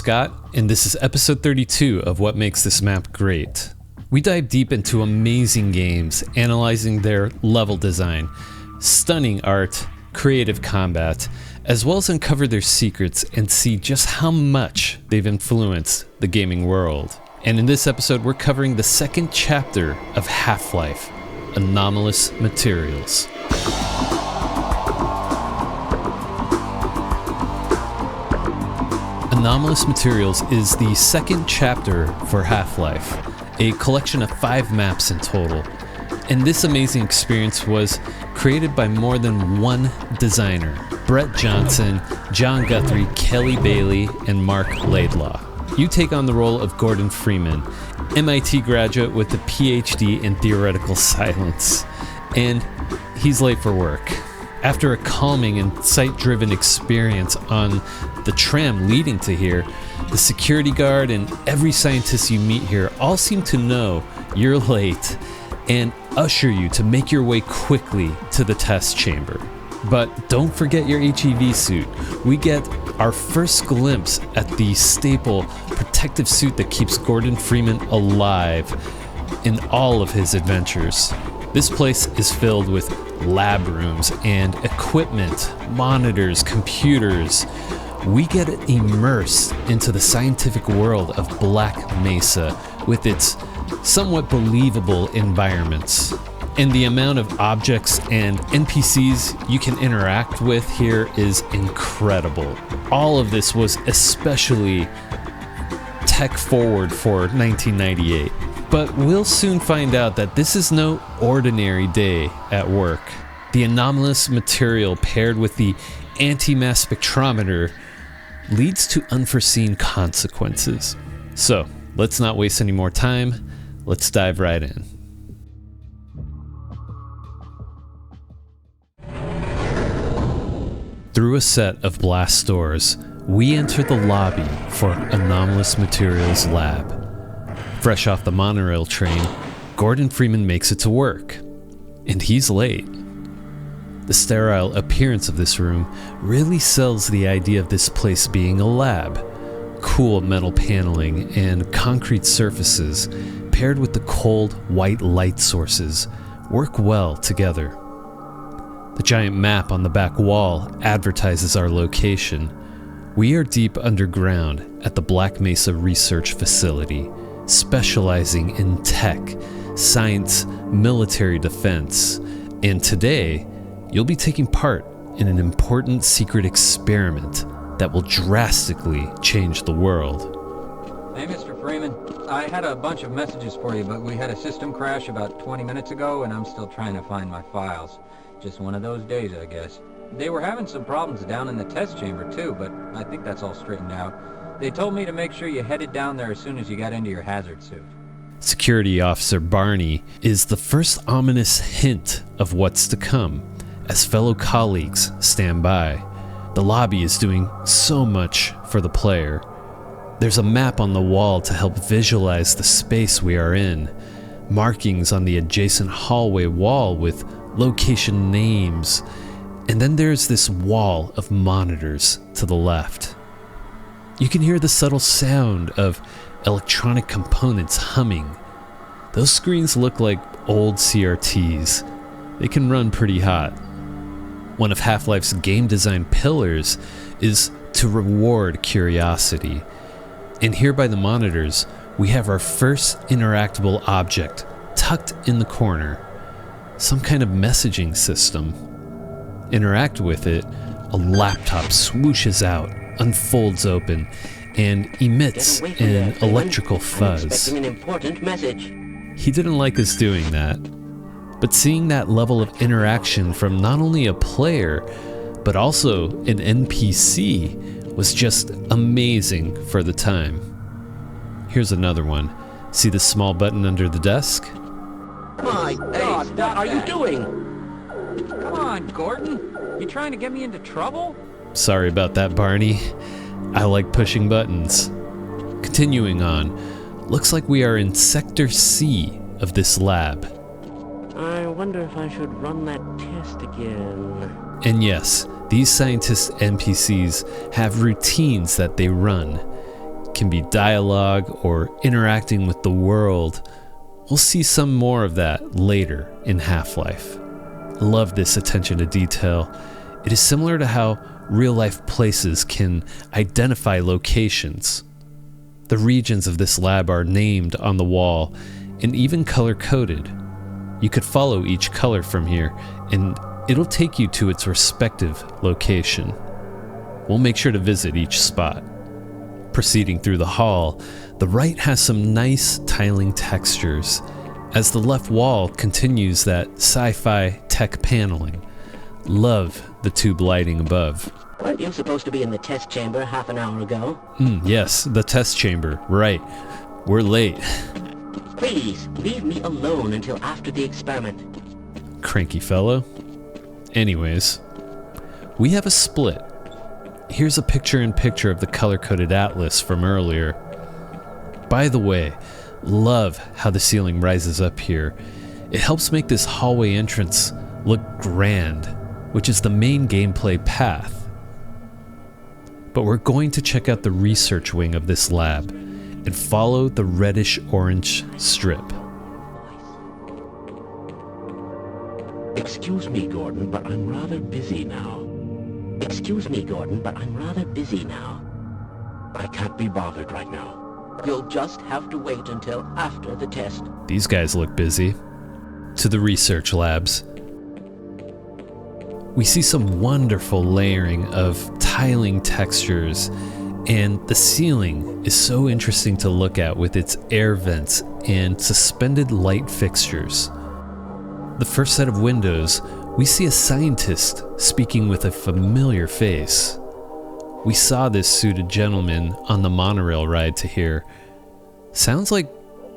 Scott, and this is episode 32 of What Makes This Map Great. We dive deep into amazing games, analyzing their level design, stunning art, creative combat, as well as uncover their secrets and see just how much they've influenced the gaming world. And in this episode, we're covering the second chapter of Half-Life, Anomalous Materials. Anomalous Materials is the second chapter for Half-Life, a collection of 5 maps in total. And this amazing experience was created by more than one designer: Brett Johnson, John Guthrie, Kelly Bailey, and Mark Laidlaw. You take on the role of Gordon Freeman, MIT graduate with a PhD in theoretical silence, and he's late for work. After a calming and sight-driven experience on the tram leading to here, the security guard and every scientist you meet here all seem to know you're late and usher you to make your way quickly to the test chamber. But don't forget your HEV suit. We get our first glimpse at the staple protective suit that keeps Gordon Freeman alive in all of his adventures. This place is filled with lab rooms and equipment, monitors, computers. We get immersed into the scientific world of Black Mesa with its somewhat believable environments. And the amount of objects and NPCs you can interact with here is incredible. All of this was especially tech forward for 1998. But we'll soon find out that this is no ordinary day at work. The anomalous material paired with the antimass spectrometer leads to unforeseen consequences. So, let's not waste any more time. Let's dive right in. Through a set of blast doors, we enter the lobby for Anomalous Materials Lab. Fresh off the monorail train, Gordon Freeman makes it to work, and he's late. The sterile appearance of this room really sells the idea of this place being a lab. Cool metal paneling and concrete surfaces, paired with the cold white light sources, work well together. The giant map on the back wall advertises our location. We are deep underground at the Black Mesa Research Facility, specializing in tech, science, military defense, and today, you'll be taking part in an important secret experiment that will drastically change the world. Hey, Mr. Freeman. I had a bunch of messages for you, but we had a system crash about 20 minutes ago, and I'm still trying to find my files. Just one of those days, I guess. They were having some problems down in the test chamber, too, but I think that's all straightened out. They told me to make sure you headed down there as soon as you got into your hazard suit. Security Officer Barney is the first ominous hint of what's to come as fellow colleagues stand by. The lobby is doing so much for the player. There's a map on the wall to help visualize the space we are in, markings on the adjacent hallway wall with location names, and then there's this wall of monitors to the left. You can hear the subtle sound of electronic components humming. Those screens look like old CRTs. They can run pretty hot. One of Half-Life's game design pillars is to reward curiosity. And here by the monitors, we have our first interactable object tucked in the corner. Some kind of messaging system. Interact with it, a laptop swooshes out, unfolds open, and emits an electrical fuzz. I'm expecting an important message. He didn't like us doing that, but seeing that level of interaction from not only a player, but also an NPC was just amazing for the time. Here's another one. See the small button under the desk? My God, what are you doing? Come on, Gordon. You trying to get me into trouble? Sorry about that, Barney. I like pushing buttons. Continuing on, looks like we are in Sector C of this lab. I wonder if I should run that test again. And yes, these scientist NPCs have routines that they run. can be dialogue or interacting with the world. We'll see some more of that later in Half-Life. Love this attention to detail. It is similar to how real-life places can identify locations. The regions of this lab are named on the wall and even color-coded. You could follow each color from here, and it'll take you to its respective location. We'll make sure to visit each spot. Proceeding through the hall, the right has some nice tiling textures, as the left wall continues that sci-fi tech paneling. Love the tube lighting above. Weren't you supposed to be in the test chamber half an hour ago? Yes, the test chamber, right. We're late. Please, leave me alone until after the experiment. Cranky fellow. Anyways, we have a split. Here's a picture-in-picture of the color-coded atlas from earlier. By the way, love how the ceiling rises up here. It helps make this hallway entrance look grand, which is the main gameplay path. But we're going to check out the research wing of this lab and follow the reddish-orange strip. Excuse me, Gordon, but I'm rather busy now. Excuse me, Gordon, but I'm rather busy now. I can't be bothered right now. You'll just have to wait until after the test. These guys look busy. To the research labs. We see some wonderful layering of tiling textures, and the ceiling is so interesting to look at with its air vents and suspended light fixtures. The first set of windows, we see a scientist speaking with a familiar face. We saw this suited gentleman on the monorail ride to here. Sounds like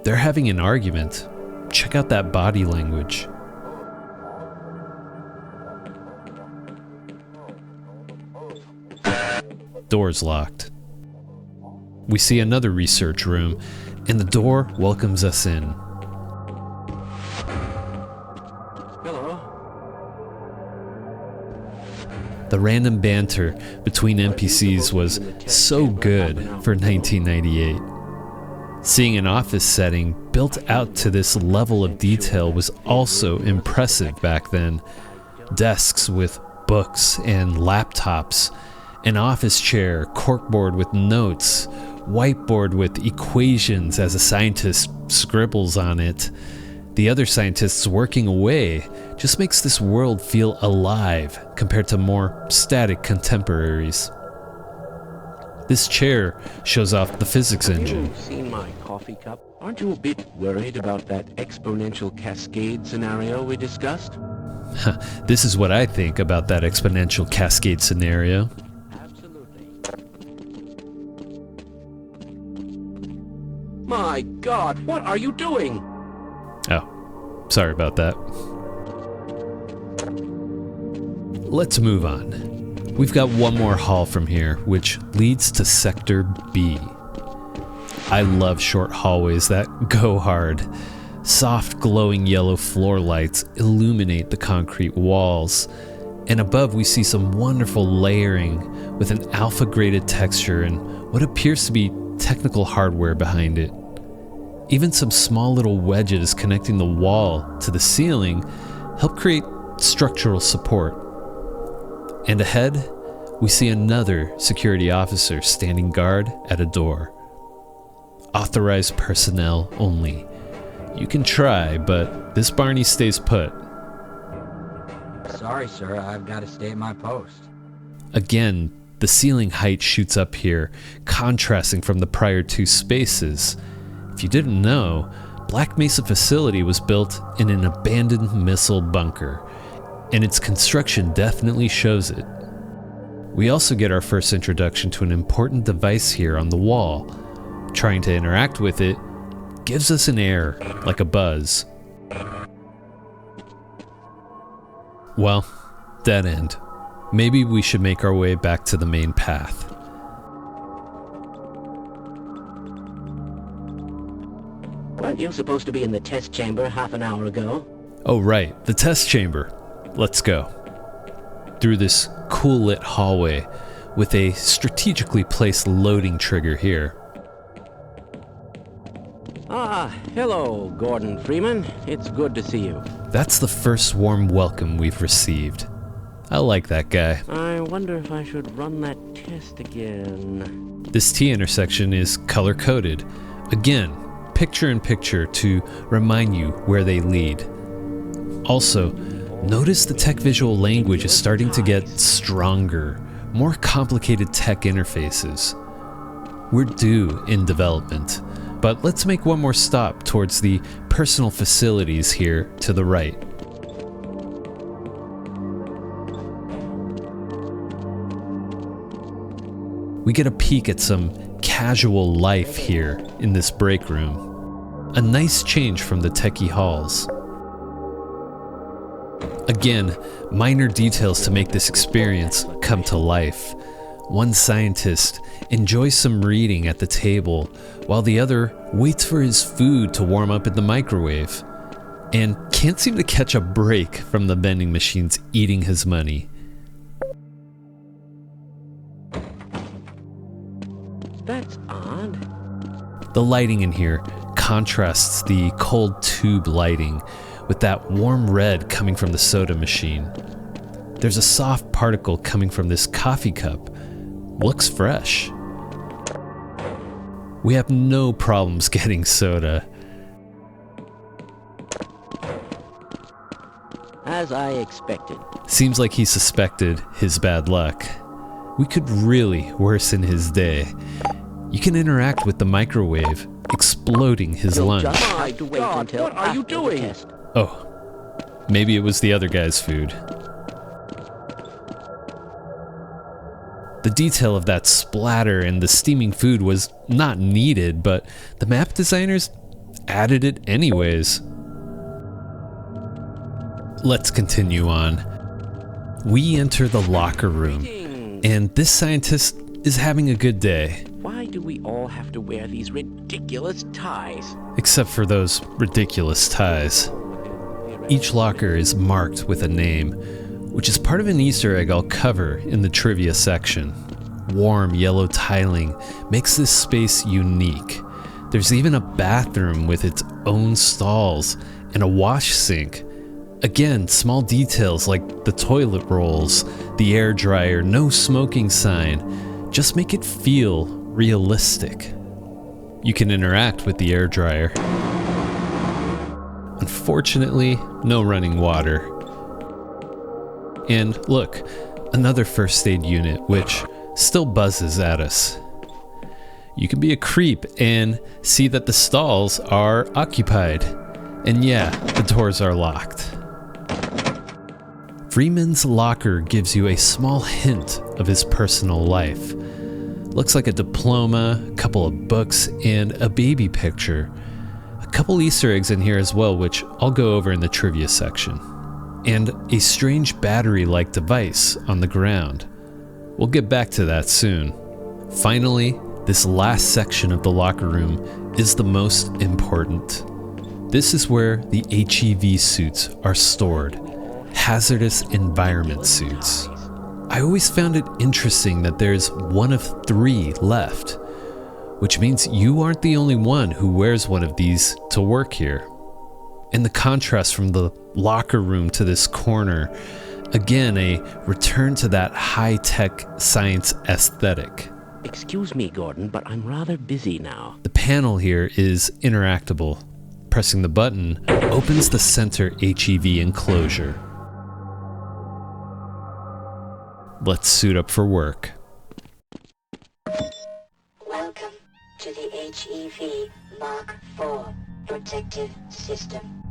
they're having an argument. Check out that body language. Door's locked. We see another research room, and the door welcomes us in. Hello? The random banter between NPCs was so good for 1998. Seeing an office setting built out to this level of detail was also impressive back then. Desks with books and laptops, an office chair, corkboard with notes, whiteboard with equations as a scientist scribbles on it. The other scientists working away just makes this world feel alive compared to more static contemporaries. This chair shows off the physics engine. You've seen my coffee cup. Aren't you a bit worried about that exponential cascade scenario we discussed? This is what I think about that exponential cascade scenario. Absolutely. My God, what are you doing? Oh, sorry about that. Let's move on. We've got one more hall from here, which leads to Sector B. I love short hallways that go hard. Soft glowing yellow floor lights illuminate the concrete walls, and above we see some wonderful layering with an alpha-graded texture and what appears to be technical hardware behind it. Even some small little wedges connecting the wall to the ceiling help create structural support. And ahead, we see another security officer standing guard at a door. Authorized personnel only. You can try, but this Barney stays put. Sorry, sir, I've got to stay at my post. Again, the ceiling height shoots up here, contrasting from the prior two spaces. If you didn't know, Black Mesa facility was built in an abandoned missile bunker, and its construction definitely shows it. We also get our first introduction to an important device here on the wall. Trying to interact with it gives us an error, like a buzz. Well, dead end. Maybe we should make our way back to the main path. Weren't you supposed to be in the test chamber half an hour ago? Oh right, the test chamber. Let's go. Through this cool lit hallway with a strategically placed loading trigger here. Ah, hello, Gordon Freeman. It's good to see you. That's the first warm welcome we've received. I like that guy. I wonder if I should run that test again. This T intersection is color-coded. Again, picture-in-picture to remind you where they lead. Also, notice the tech visual language is starting to get stronger, more complicated tech interfaces. We're due in development, but let's make one more stop towards the personal facilities here to the right. We get a peek at some casual life here in this break room. A nice change from the techie halls. Again, minor details to make this experience come to life. One scientist enjoys some reading at the table, while the other waits for his food to warm up in the microwave, and can't seem to catch a break from the vending machines eating his money. That's odd. The lighting in here contrasts the cold tube lighting with that warm red coming from the soda machine. There's a soft particle coming from this coffee cup. Looks fresh. We have no problems getting soda. As I expected. Seems like he suspected his bad luck. We could really worsen his day. You can interact with the microwave, exploding his lunch. Just have to wait until what are you doing? Test. Oh, maybe it was the other guy's food. The detail of that splatter and the steaming food was not needed, but the map designers added it anyways. Let's continue on. We enter the locker room, and this scientist is having a good day. Why do we all have to wear these ridiculous ties? Except for those ridiculous ties. Each locker is marked with a name, which is part of an Easter egg I'll cover in the trivia section. Warm yellow tiling makes this space unique. There's even a bathroom with its own stalls and a wash sink. Again, small details like the toilet rolls, the air dryer, no smoking sign, just make it feel realistic. You can interact with the air dryer. Unfortunately, no running water. And look, another first aid unit, which still buzzes at us. You can be a creep and see that the stalls are occupied. And yeah, the doors are locked. Freeman's locker gives you a small hint of his personal life. Looks like a diploma, a couple of books, and a baby picture. A couple Easter eggs in here as well, which I'll go over in the trivia section. And a strange battery-like device on the ground. We'll get back to that soon. Finally, this last section of the locker room is the most important. This is where the HEV suits are stored. Hazardous environment suits. I always found it interesting that there's one of 3 left, which means you aren't the only one who wears one of these to work here. And the contrast from the locker room to this corner, again, a return to that high-tech science aesthetic. Excuse me, Gordon, but I'm rather busy now. The panel here is interactable. Pressing the button opens the center HEV enclosure. Let's suit up for work. Welcome to the HEV Mark IV protective system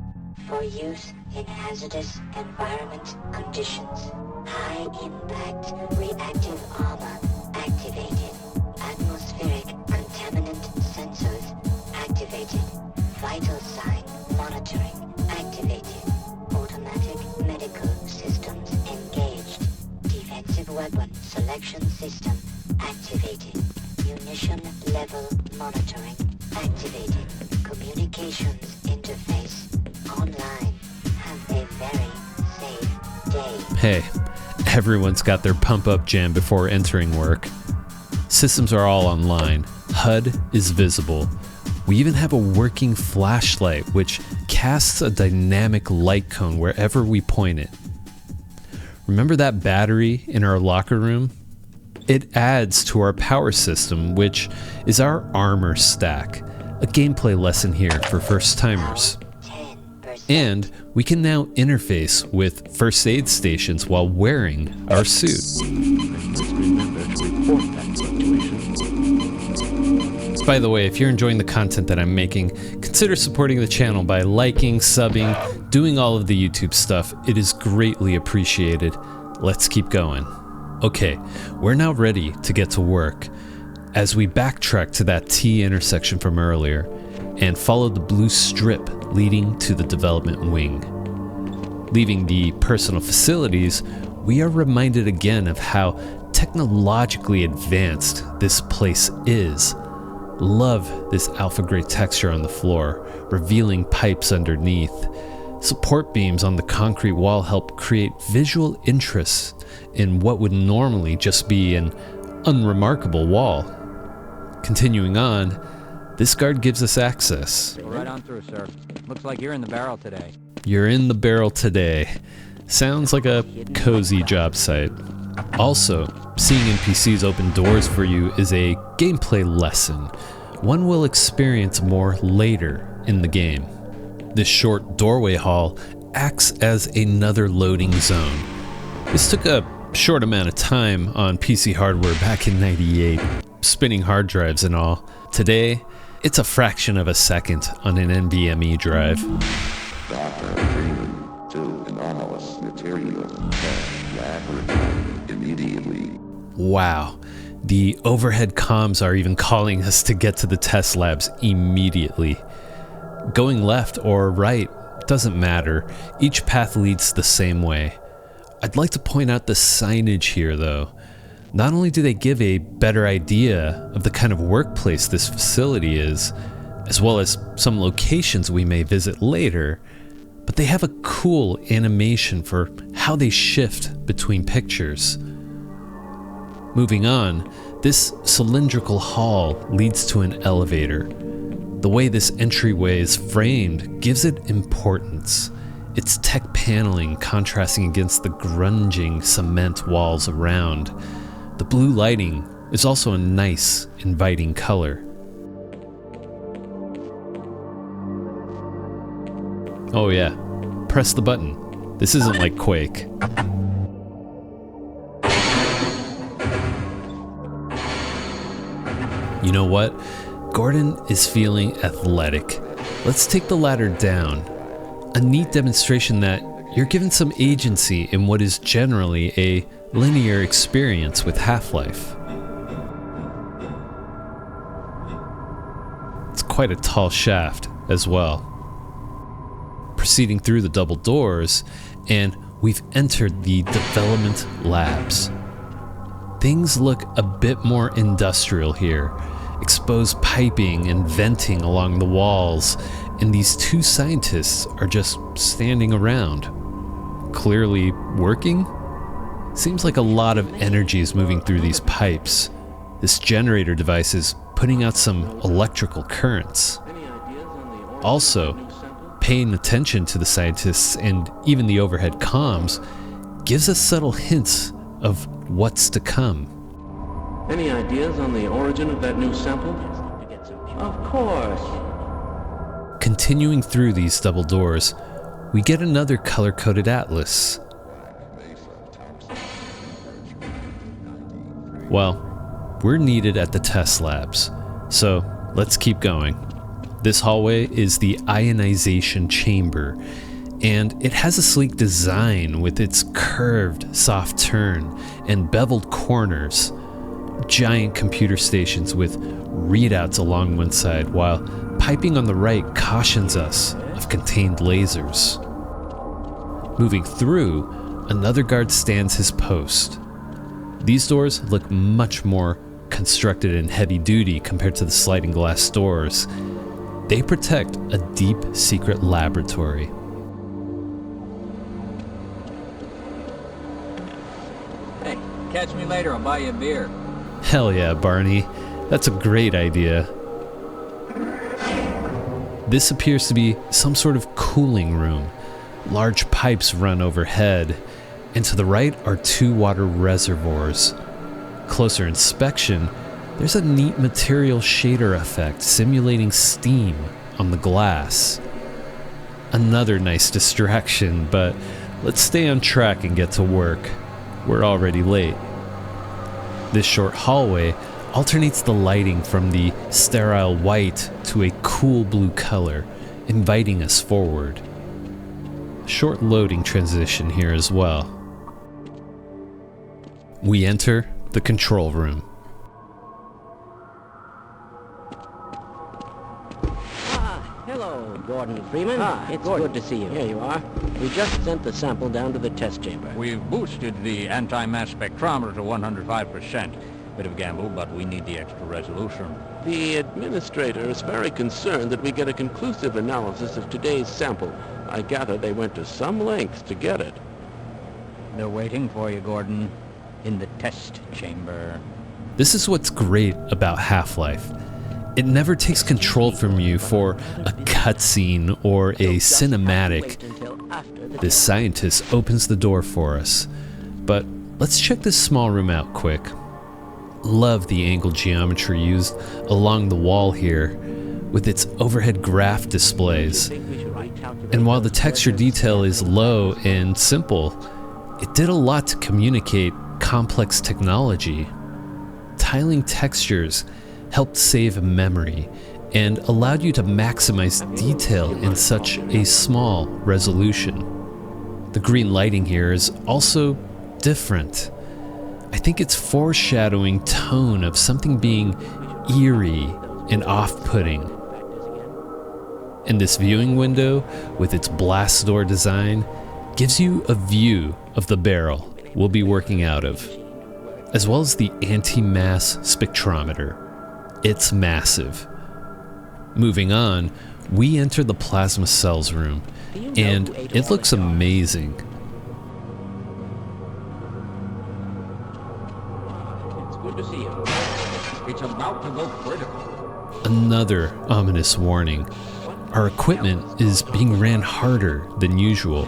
for use in hazardous environment conditions. High impact reactive armor activated. Atmospheric contaminant sensors activated. Vital sign monitoring activated. Automatic medical systems engaged. Defensive weapon selection system activated. Munition level monitoring activated. Communications interface online. Have a very safe day. Hey, everyone's got their pump-up jam before entering work. Systems are all online. HUD is visible. We even have a working flashlight, which casts a dynamic light cone wherever we point it. Remember that battery in our locker room? It adds to our power system, which is our armor stack, a gameplay lesson here for first-timers. And we can now interface with first aid stations while wearing our suit. By the way, if you're enjoying the content that I'm making, consider supporting the channel by liking, subbing, doing all of the YouTube stuff. It is greatly appreciated. Let's keep going. Okay, we're now ready to get to work as we backtrack to that T intersection from earlier and follow the blue strip leading to the development wing. Leaving the personal facilities, we are reminded again of how technologically advanced this place is. Love this alpha gray texture on the floor, revealing pipes underneath. Support beams on the concrete wall help create visual interest in what would normally just be an unremarkable wall. Continuing on, this guard gives us access. Go right on through, sir. Looks like you're in the barrel today. You're in the barrel today. Sounds like a cozy job site. Also, seeing NPCs open doors for you is a gameplay lesson. One we'll experience more later in the game. This short doorway hall acts as another loading zone. This took a short amount of time on PC hardware back in '98, spinning hard drives and all. Today, it's a fraction of a second on an NVMe drive. Dr. Freeman to Anomalous Materials. Lab immediately. Wow. The overhead comms are even calling us to get to the test labs immediately. Going left or right doesn't matter. Each path leads the same way. I'd like to point out the signage here though. Not only do they give a better idea of the kind of workplace this facility is, as well as some locations we may visit later, but they have a cool animation for how they shift between pictures. Moving on, this cylindrical hall leads to an elevator. The way this entryway is framed gives it importance. Its tech paneling contrasting against the grunging cement walls around. The blue lighting is also a nice, inviting color. Oh yeah, press the button. This isn't like Quake. You know what? Gordon is feeling athletic. Let's take the ladder down. A neat demonstration that you're given some agency in what is generally a linear experience with Half-Life. It's quite a tall shaft as well. Proceeding through the double doors, and we've entered the development labs. Things look a bit more industrial here. Exposed piping and venting along the walls, and these two scientists are just standing around. Clearly working? Seems like a lot of energy is moving through these pipes. This generator device is putting out some electrical currents. Also, paying attention to the scientists and even the overhead comms gives us subtle hints of what's to come. Any ideas on the origin of that new sample? Of course. Continuing through these double doors, we get another color-coded atlas. Well, we're needed at the test labs, so let's keep going. This hallway is the ionization chamber, and it has a sleek design with its curved, soft turn and beveled corners. Giant computer stations with readouts along one side, while piping on the right cautions us of contained lasers. Moving through, another guard stands his post. These doors look much more constructed and heavy duty compared to the sliding glass doors. They protect a deep secret laboratory. Hey, catch me later, I'll buy you a beer. Hell yeah, Barney. That's a great idea. This appears to be some sort of cooling room. Large pipes run overhead, and to the right are 2 water reservoirs. Closer inspection, there's a neat material shader effect simulating steam on the glass. Another nice distraction, but let's stay on track and get to work. We're already late. This short hallway alternates the lighting from the sterile white to a cool blue color, inviting us forward. Short loading transition here as well. We enter the control room. Hello, Gordon Freeman. It's good to see you. Here you are. We just sent the sample down to the test chamber. We've boosted the antimass spectrometer to 105%. Bit of a gamble, but we need the extra resolution. The administrator is very concerned that we get a conclusive analysis of today's sample. I gather they went to some lengths to get it. They're waiting for you, Gordon, in the test chamber. This is what's great about Half-Life. It never takes control from you for a cutscene or a cinematic. This scientist opens the door for us. But let's check this small room out quick. Love the angled geometry used along the wall here, with its overhead graph displays. And while the texture detail is low and simple, it did a lot to communicate complex technology. Tiling textures helped save memory and allowed you to maximize detail in such a small resolution. The green lighting here is also different. I think it's foreshadowing tone of something being eerie and off-putting. And this viewing window, with its blast door design, gives you a view of the barrel we'll be working out of, as well as the antimass spectrometer. It's massive. Moving on, we enter the plasma cells room, and it looks amazing. It's good to see you. It's about to go critical. Another ominous warning. Our equipment is being ran harder than usual.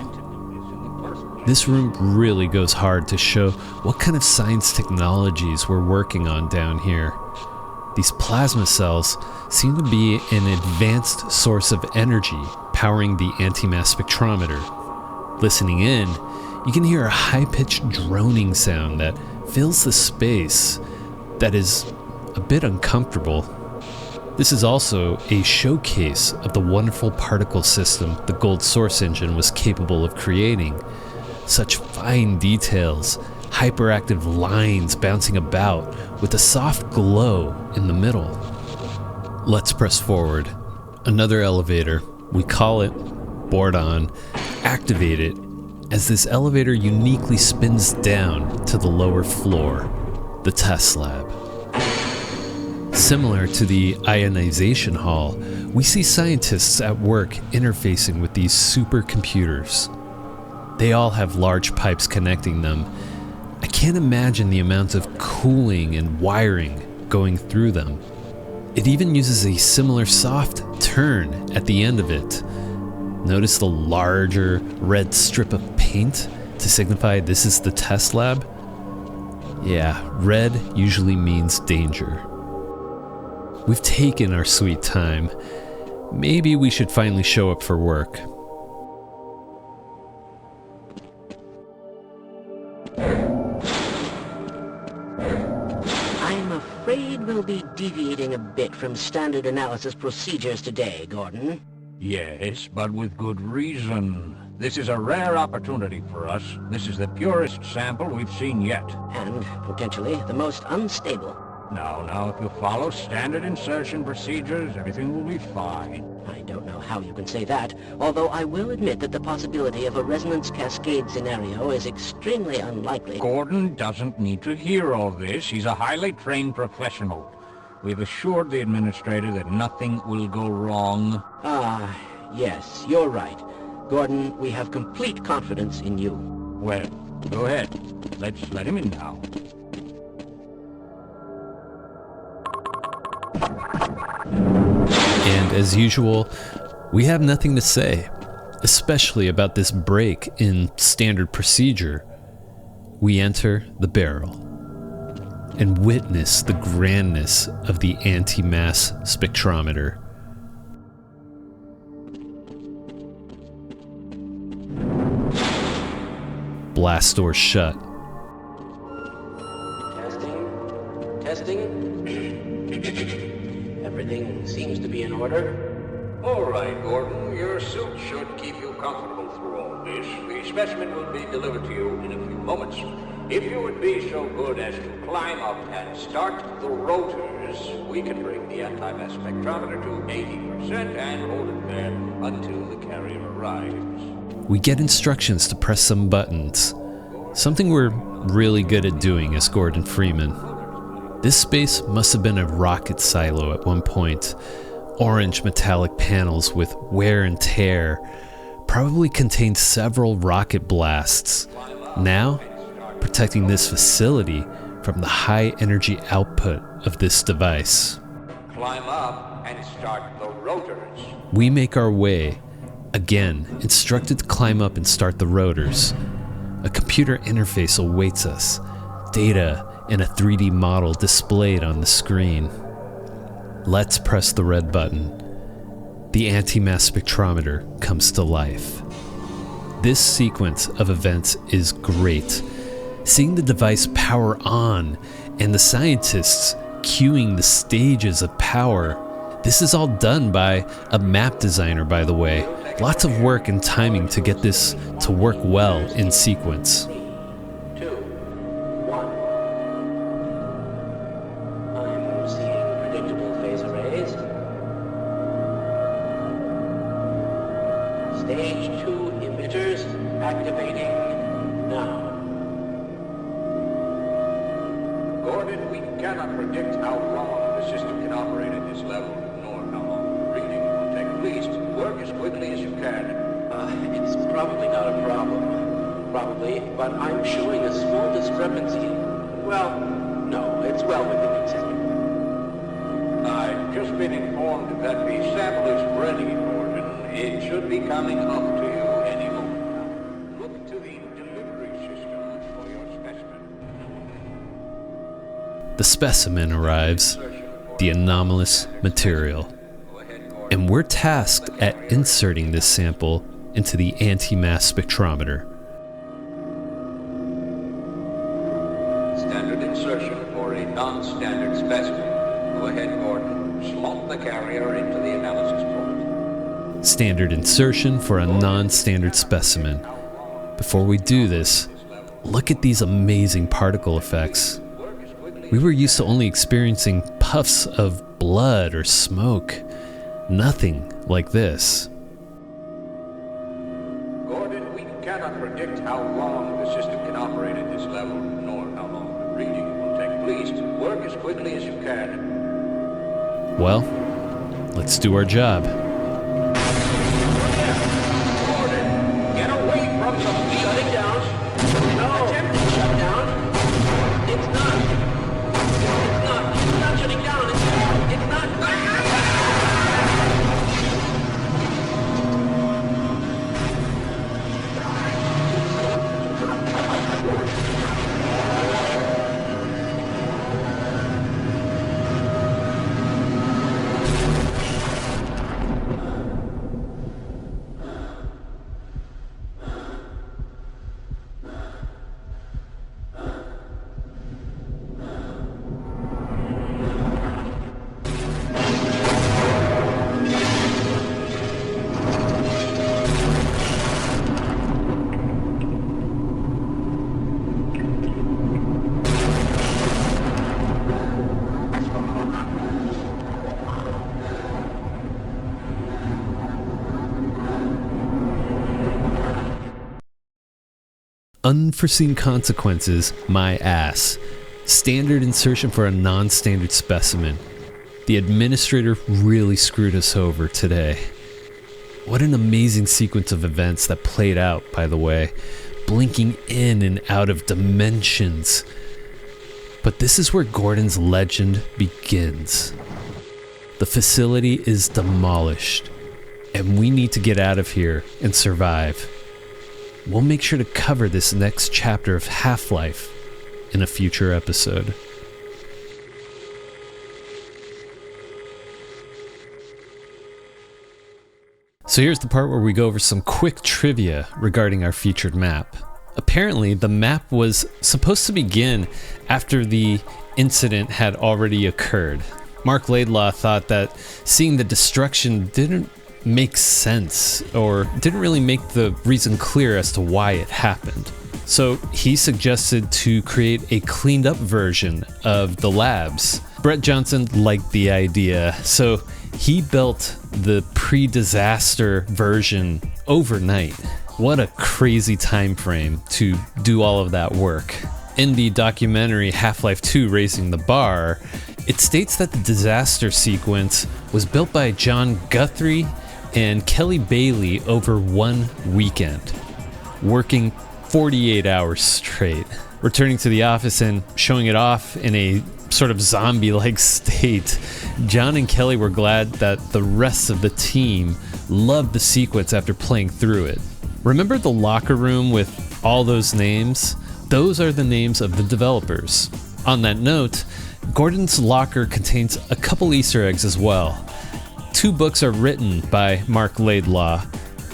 This room really goes hard to show what kind of science technologies we're working on down here. These plasma cells seem to be an advanced source of energy powering the antimass spectrometer. Listening in, you can hear a high-pitched droning sound that fills the space that is a bit uncomfortable. This is also a showcase of the wonderful particle system the Gold Source engine was capable of creating. Such fine details, hyperactive lines bouncing about with a soft glow in the middle. Let's press forward. Another elevator. We call it, board on, activate it, as this elevator uniquely spins down to the lower floor, the test lab. Similar to the ionization hall, we see scientists at work interfacing with these supercomputers. They all have large pipes connecting them. I can't imagine the amount of cooling and wiring going through them. It even uses a similar soft turn at the end of it. Notice the larger red strip of paint to signify this is the test lab? Yeah, red usually means danger. We've taken our sweet time. Maybe we should finally show up for work. I'm afraid we'll be deviating a bit from standard analysis procedures today, Gordon. Yes, but with good reason. This is a rare opportunity for us. This is the purest sample we've seen yet. And potentially the most unstable. Now, if you follow standard insertion procedures, everything will be fine. I don't know how you can say that, although I will admit that the possibility of a resonance cascade scenario is extremely unlikely. Gordon doesn't need to hear all this. He's a highly trained professional. We've assured the administrator that nothing will go wrong. Ah, yes, you're right. Gordon, we have complete confidence in you. Well, go ahead. Let's let him in now. And as usual, We have nothing to say, especially about this break in standard procedure. We enter the barrel and witness the grandness of the antimass spectrometer. Blast door shut. Testing. Everything seems to be in order. All right, Gordon. Your suit should keep you comfortable through all this. The specimen will be delivered to you in a few moments. If you would be so good as to climb up and start the rotors, we can bring the antimass spectrometer to 80% and hold it there until the carrier arrives. We get instructions to press some buttons, something we're really good at doing as Gordon Freeman. This space must have been a rocket silo at one point. Orange metallic panels with wear and tear probably contained several rocket blasts, now protecting this facility from the high energy output of this device. Climb up and start the rotors. We make our way, again instructed to climb up and start the rotors. A computer interface awaits us, data and a 3D model displayed on the screen. Let's press the red button. The antimass spectrometer comes to life. This sequence of events is great. Seeing the device power on and the scientists cueing the stages of power. This is all done by a map designer, by the way. Lots of work and timing to get this to work well in sequence. 2, 1. I'm seeing predictable phase arrays. Stage 2 emitters activating now. Gordon, we cannot predict how long the system can operate at this level, nor how long the reading will take. Please work as quickly as you can. It's probably not a problem. Probably, but I'm showing a small discrepancy. Well, no, it's well within acceptable. I've just been informed that the sample is ready, Gordon. It should be coming up to you any moment now. Look to the delivery system for your specimen. The specimen arrives, the anomalous material, and we're tasked at inserting this sample into the antimass spectrometer. Standard insertion for a non-standard specimen. Go ahead, Gordon. Slot the carrier into the analysis port. Standard insertion for a non-standard specimen. Before we do this, look at these amazing particle effects. We were used to only experiencing puffs of blood or smoke. Nothing like this. Gordon, we cannot predict how long the system can operate at this level, nor how long the reading will take. Please work as quickly as you can. Well, let's do our job. Gordon, get away from the Shutting down. No. Attempt to shut down. It's not shutting down. It's not. Unforeseen consequences, my ass. Standard insertion for a non-standard specimen. The administrator really screwed us over today. What an amazing sequence of events that played out, by the way. Blinking in and out of dimensions. But this is where Gordon's legend begins. The facility is demolished. and we need to get out of here and survive. We'll make sure to cover this next chapter of Half-Life in a future episode. So here's the part where we go over some quick trivia regarding our featured map. Apparently, the map was supposed to begin after the incident had already occurred. Mark Laidlaw thought that seeing the destruction didn't make sense, or didn't really make the reason clear as to why it happened. So he suggested to create a cleaned up version of the labs. Brett Johnson liked the idea, so he built the pre-disaster version overnight. What a crazy time frame to do all of that work. In the documentary Half-Life 2 Raising the Bar, it states that the disaster sequence was built by John Guthrie and Kelly Bailey over one weekend, working 48 hours straight. Returning to the office and showing it off in a sort of zombie-like state, John and Kelly were glad that the rest of the team loved the sequence after playing through it. Remember the locker room with all those names? Those are the names of the developers. On that note, Gordon's locker contains a couple Easter eggs as well. 2 books are written by Mark Laidlaw,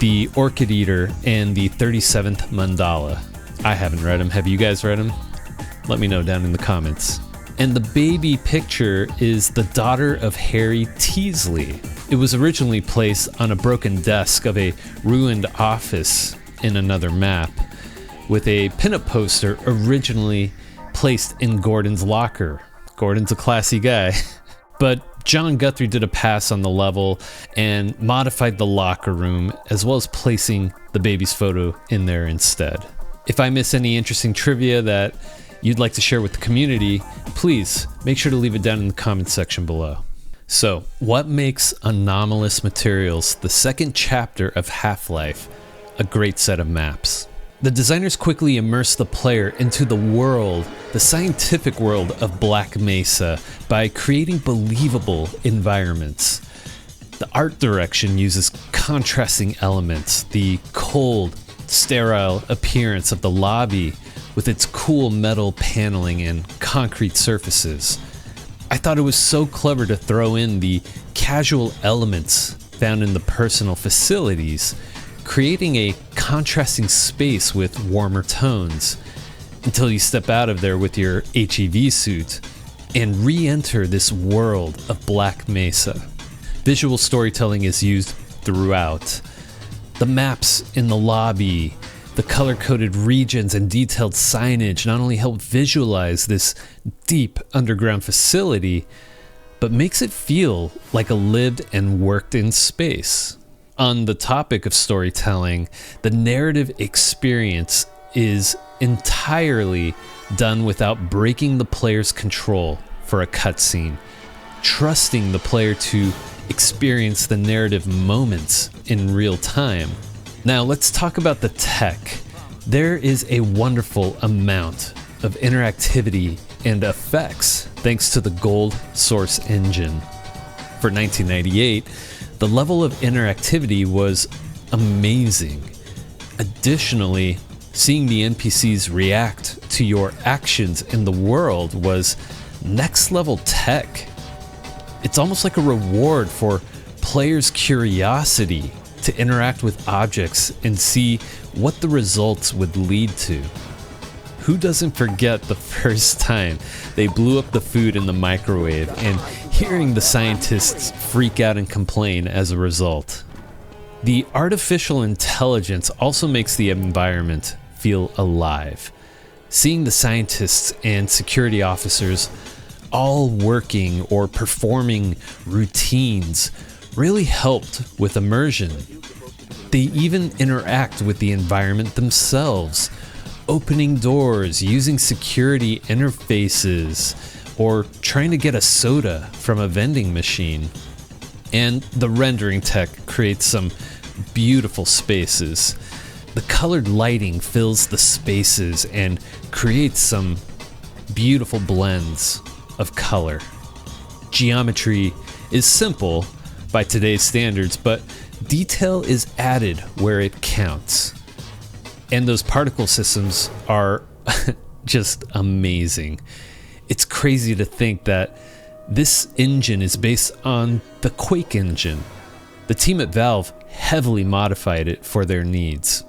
The Orchid Eater and The 37th Mandala. I haven't read them. Have you guys read them? Let me know down in the comments. And the baby picture is the daughter of Harry Teasley. It was originally placed on a broken desk of a ruined office in another map, with a pinup poster originally placed in Gordon's locker. Gordon's a classy guy. But John Guthrie did a pass on the level and modified the locker room, as well as placing the baby's photo in there instead. If I miss any interesting trivia that you'd like to share with the community, please make sure to leave it down in the comments section below. So, what makes Anomalous Materials, the second chapter of Half-Life, a great set of maps? The designers quickly immerse the player into the world, the scientific world of Black Mesa, by creating believable environments. The art direction uses contrasting elements, the cold, sterile appearance of the lobby with its cool metal paneling and concrete surfaces. I thought it was so clever to throw in the casual elements found in the personal facilities, creating a contrasting space with warmer tones, until you step out of there with your HEV suit and re-enter this world of Black Mesa. Visual storytelling is used throughout. The maps in the lobby, the color-coded regions and detailed signage not only help visualize this deep underground facility, but makes it feel like a lived and worked-in space. On the topic of storytelling, the narrative experience is entirely done without breaking the player's control for a cutscene, trusting the player to experience the narrative moments in real time. Now let's talk about the tech. There is a wonderful amount of interactivity and effects thanks to the Gold Source engine. For 1998, the level of interactivity was amazing. Additionally, seeing the NPCs react to your actions in the world was next level tech. It's almost like a reward for players' curiosity to interact with objects and see what the results would lead to. Who doesn't forget the first time they blew up the food in the microwave and hearing the scientists freak out and complain as a result? The artificial intelligence also makes the environment feel alive. Seeing the scientists and security officers all working or performing routines really helped with immersion. They even interact with the environment themselves, opening doors, using security interfaces, or trying to get a soda from a vending machine. And the rendering tech creates some beautiful spaces. The colored lighting fills the spaces and creates some beautiful blends of color. Geometry is simple by today's standards, but detail is added where it counts. And those particle systems are just amazing. It's crazy to think that this engine is based on the Quake engine. The team at Valve heavily modified it for their needs.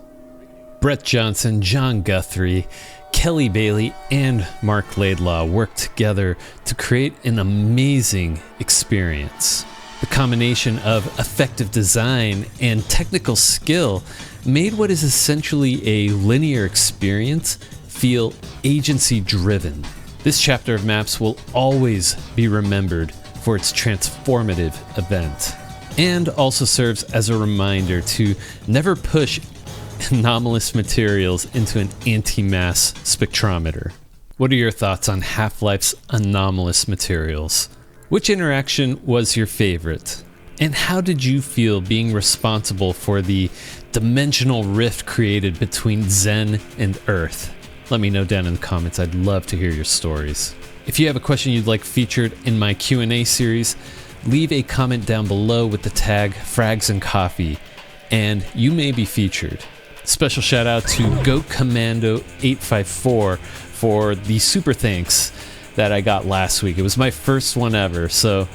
Brett Johnson, John Guthrie, Kelly Bailey, and Mark Laidlaw worked together to create an amazing experience. The combination of effective design and technical skill made what is essentially a linear experience feel agency-driven. This chapter of maps will always be remembered for its transformative event, and also serves as a reminder to never push anomalous materials into an antimass spectrometer. What are your thoughts on Half-Life's anomalous materials? Which interaction was your favorite? And how did you feel being responsible for the dimensional rift created between Zen and Earth? Let me know down in the comments. I'd love to hear your stories. If you have a question you'd like featured in my Q&A series, leave a comment down below with the tag Frags and Coffee, and you may be featured. Special shout out to Goat Commando 854 for the super thanks that I got last week. It was my first one ever, so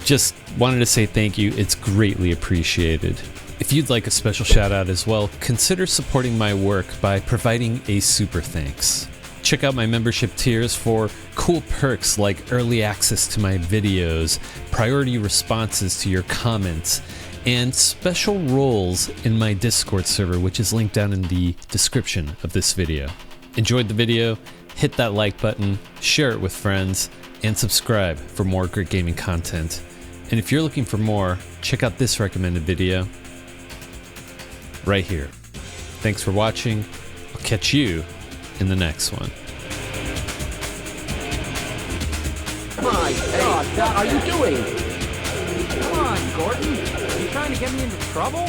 just wanted to say thank you. It's greatly appreciated. If you'd like a special shout out as well, consider supporting my work by providing a super thanks. Check out my membership tiers for cool perks like early access to my videos, priority responses to your comments, and special roles in my Discord server, which is linked down in the description of this video. Enjoyed the video? Hit that like button, share it with friends, and subscribe for more great gaming content. And if you're looking for more, check out this recommended video right here. Thanks for watching. I'll catch you in the next one. My God, what are you doing? Come on, Gordon. Are you trying to get me into trouble?